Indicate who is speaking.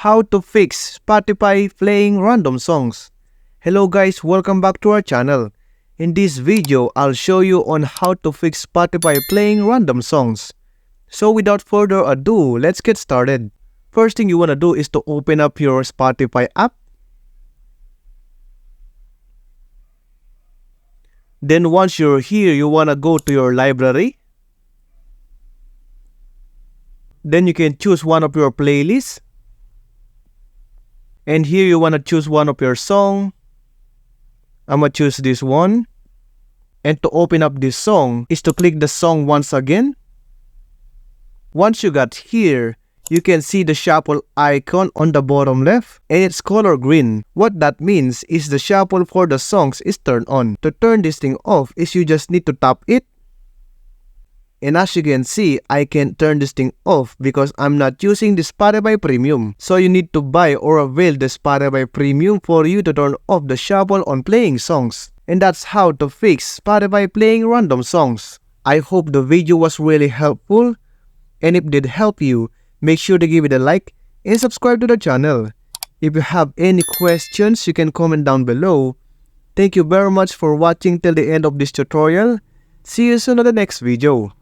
Speaker 1: How to fix Spotify playing random songs. Hello guys, welcome back to our channel. In this video, I'll show you on how to fix Spotify playing random songs. So without further ado, let's get started. First thing you want to do is to open up your Spotify app. Then once you're here, you want to go to your library. Then you can choose one of your playlists. And here you want to choose one of your song. I'm going to choose this one. And to open up this song is to click the song once again. Once you got here, you can see the shuffle icon on the bottom left and it's color green. What that means is the shuffle for the songs is turned on. To turn this thing off is you just need to tap it. And as you can see, I can turn this thing off because I'm not using the Spotify Premium. So you need to buy or avail the Spotify Premium for you to turn off the shuffle on playing songs. And that's how to fix Spotify playing random songs. I hope the video was really helpful. And if it did help you, make sure to give it a like and subscribe to the channel. If you have any questions, you can comment down below. Thank you very much for watching till the end of this tutorial. See you soon on the next video.